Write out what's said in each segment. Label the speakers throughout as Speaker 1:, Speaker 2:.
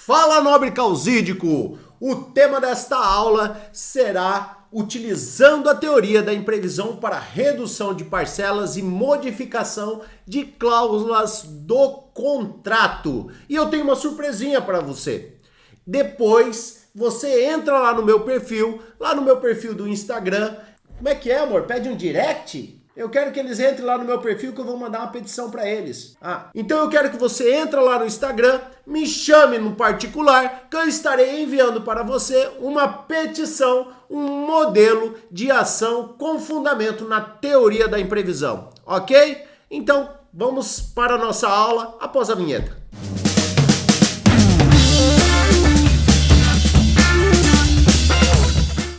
Speaker 1: Fala, nobre causídico! O tema desta aula será utilizando a teoria da imprevisão para redução de parcelas e modificação de cláusulas do contrato. E eu tenho uma surpresinha para você. Depois você entra lá no meu perfil do Instagram. Como é que é, amor? Pede um direct? Eu quero que eles entrem lá no meu perfil que eu vou mandar uma petição para eles. Então eu quero que você entre lá no Instagram, me chame no particular, que eu estarei enviando para você uma petição, um modelo de ação com fundamento na teoria da imprevisão, ok? Então vamos para a nossa aula após a vinheta.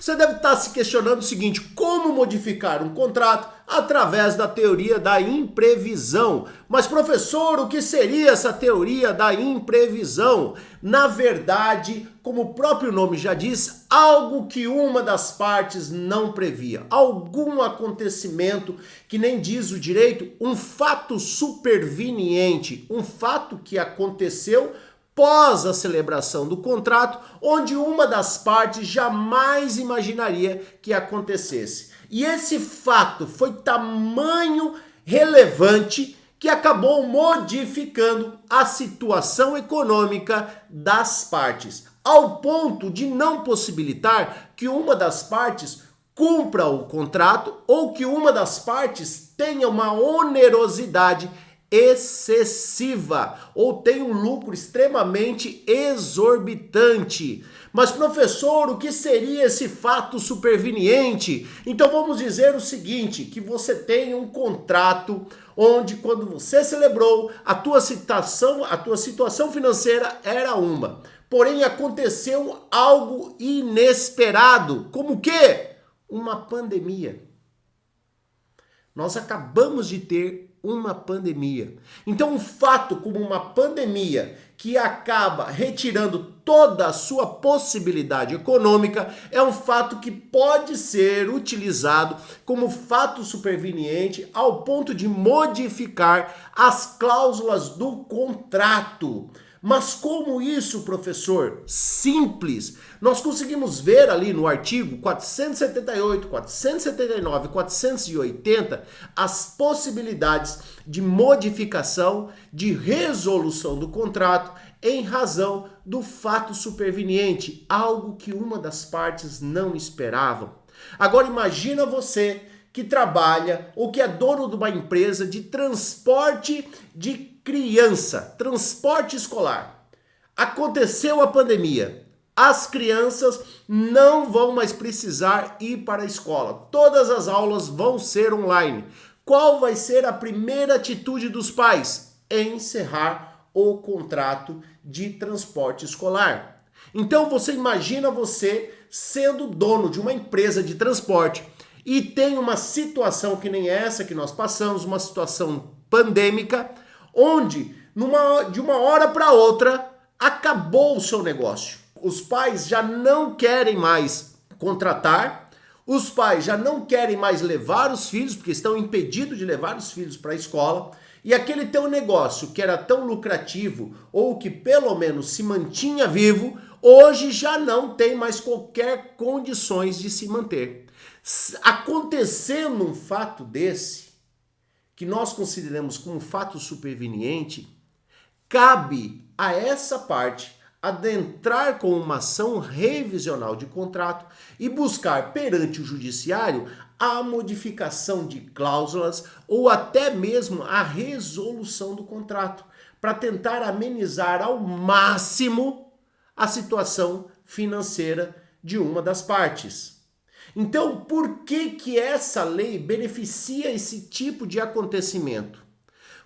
Speaker 1: Você deve estar se questionando o seguinte: como modificar um contrato através da teoria da imprevisão? Mas, professor, o que seria essa teoria da imprevisão? Na verdade, como o próprio nome já diz, algo que uma das partes não previa. Algum acontecimento que nem diz o direito, um fato superveniente, um fato que aconteceu pós a celebração do contrato, onde uma das partes jamais imaginaria que acontecesse. E esse fato foi tamanho relevante que acabou modificando a situação econômica das partes, ao ponto de não possibilitar que uma das partes cumpra o contrato ou que uma das partes tenha uma onerosidade excessiva ou tem um lucro extremamente exorbitante. Mas, professor, o que seria esse fato superveniente? Então vamos dizer o seguinte, que você tem um contrato onde quando você celebrou, a tua situação financeira era uma. Porém aconteceu algo inesperado. Como o quê? Uma pandemia. Nós acabamos de ter uma pandemia. Então, um fato como uma pandemia que acaba retirando toda a sua possibilidade econômica é um fato que pode ser utilizado como fato superveniente ao ponto de modificar as cláusulas do contrato. Mas como isso, professor? Simples. Nós conseguimos ver ali no artigo 478, 479, 480 as possibilidades de modificação, de resolução do contrato em razão do fato superveniente, algo que uma das partes não esperava. Agora imagina você que trabalha ou que é dono de uma empresa de transporte de criança, transporte escolar. Aconteceu a pandemia. As crianças não vão mais precisar ir para a escola. Todas as aulas vão ser online. Qual vai ser a primeira atitude dos pais? Encerrar o contrato de transporte escolar. Então você imagina você sendo dono de uma empresa de transporte e tem uma situação que nem essa que nós passamos, uma situação pandêmica, onde de uma hora para outra acabou o seu negócio. Os pais já não querem mais contratar, os pais já não querem mais levar os filhos, porque estão impedidos de levar os filhos para a escola, e aquele teu negócio que era tão lucrativo, ou que pelo menos se mantinha vivo, hoje já não tem mais qualquer condições de se manter. Acontecendo um fato desse, que nós consideramos como fato superveniente, cabe a essa parte adentrar com uma ação revisional de contrato e buscar perante o judiciário a modificação de cláusulas ou até mesmo a resolução do contrato, para tentar amenizar ao máximo a situação financeira de uma das partes. Então, por que essa lei beneficia esse tipo de acontecimento?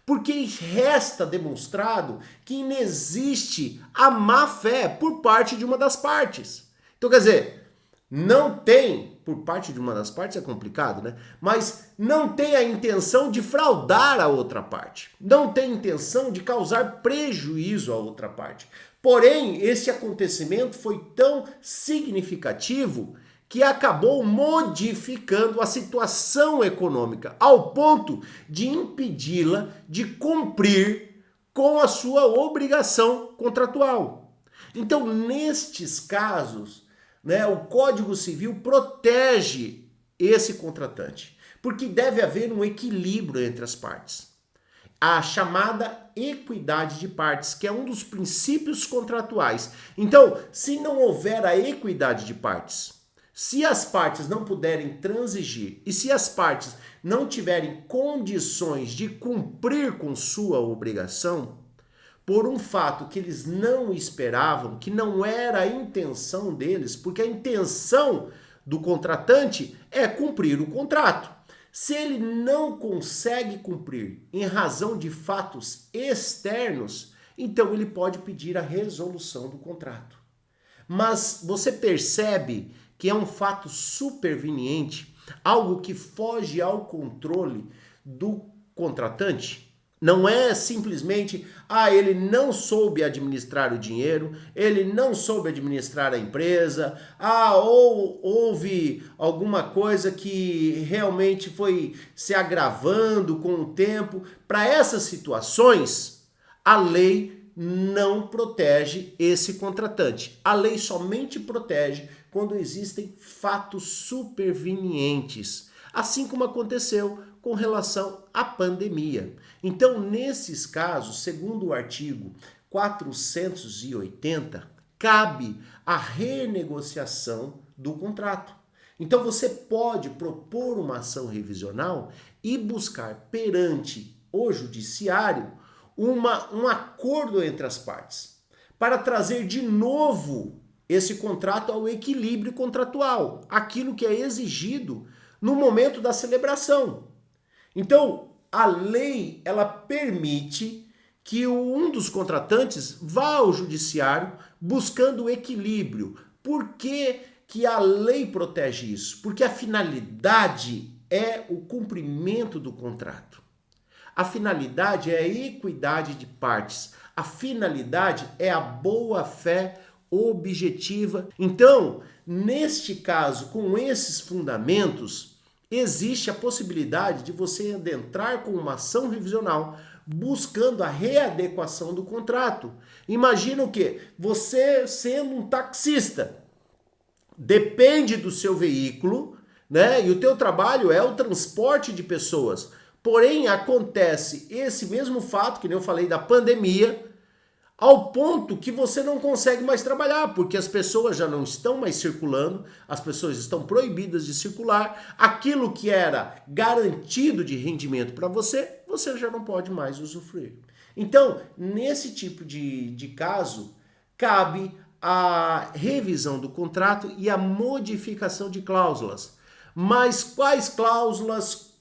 Speaker 1: Porque resta demonstrado que inexiste a má fé por parte de uma das partes. Então, quer dizer, não tem, por parte de uma das partes é complicado, né? Mas não tem a intenção de fraudar a outra parte. Não tem intenção de causar prejuízo à outra parte. Porém, esse acontecimento foi tão significativo que acabou modificando a situação econômica, ao ponto de impedi-la de cumprir com a sua obrigação contratual. Então, nestes casos, né, o Código Civil protege esse contratante, porque deve haver um equilíbrio entre as partes. A chamada equidade de partes, que é um dos princípios contratuais. Então, se não houver a equidade de partes, se as partes não puderem transigir e se as partes não tiverem condições de cumprir com sua obrigação, por um fato que eles não esperavam, que não era a intenção deles, porque a intenção do contratante é cumprir o contrato. Se ele não consegue cumprir em razão de fatos externos, então ele pode pedir a resolução do contrato. Mas você percebe que é um fato superveniente, algo que foge ao controle do contratante? Não é simplesmente, ele não soube administrar o dinheiro, ele não soube administrar a empresa, ou houve alguma coisa que realmente foi se agravando com o tempo. Para essas situações, a lei não protege esse contratante. A lei somente protege quando existem fatos supervenientes, assim como aconteceu com relação à pandemia. Então, nesses casos, segundo o artigo 480, cabe a renegociação do contrato. Então, você pode propor uma ação revisional e buscar perante o judiciário um acordo entre as partes para trazer de novo esse contrato ao equilíbrio contratual, aquilo que é exigido no momento da celebração. Então, a lei, ela permite que um dos contratantes vá ao judiciário buscando o equilíbrio. Por que a lei protege isso? Porque a finalidade é o cumprimento do contrato. A finalidade é a equidade de partes. A finalidade é a boa-fé objetiva. Então, neste caso, com esses fundamentos, existe a possibilidade de você adentrar com uma ação revisional buscando a readequação do contrato. Imagina o quê? Você sendo um taxista, depende do seu veículo, né? E o teu trabalho é o transporte de pessoas. Porém, acontece esse mesmo fato, que nem eu falei da pandemia, ao ponto que você não consegue mais trabalhar, porque as pessoas já não estão mais circulando, as pessoas estão proibidas de circular, aquilo que era garantido de rendimento para você, você já não pode mais usufruir. Então, nesse tipo de caso, cabe a revisão do contrato e a modificação de cláusulas. Mas quais cláusulas?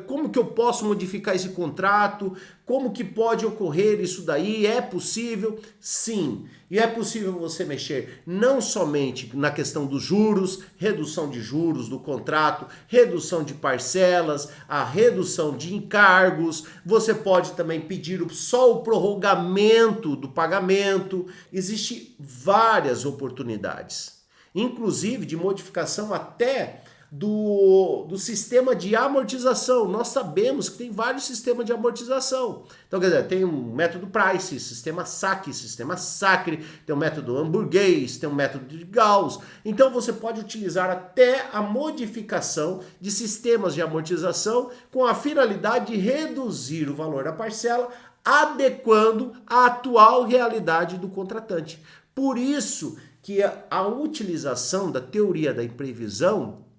Speaker 1: Como que eu posso modificar esse contrato? Como que pode ocorrer isso daí? É possível? Sim. E é possível você mexer não somente na questão dos juros, redução de juros do contrato, redução de parcelas, a redução de encargos. Você pode também pedir só o prorrogamento do pagamento. Existem várias oportunidades, inclusive de modificação até do sistema de amortização. Nós sabemos que tem vários sistemas de amortização. Então, quer dizer, tem um método Price, sistema saque, sistema Sacre, tem o método hamburguês, tem o método de Gauss. Então, você pode utilizar até a modificação de sistemas de amortização com a finalidade de reduzir o valor da parcela, adequando à atual realidade do contratante. Por isso que a utilização da teoria da imprevisão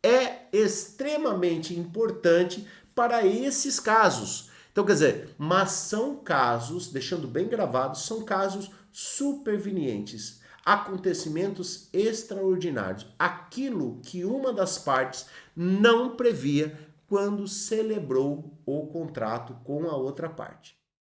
Speaker 1: é extremamente importante para esses casos. Então, quer dizer, mas são casos, deixando bem gravado, são casos supervenientes, acontecimentos extraordinários, aquilo que uma das partes não previa quando celebrou o contrato com a outra parte.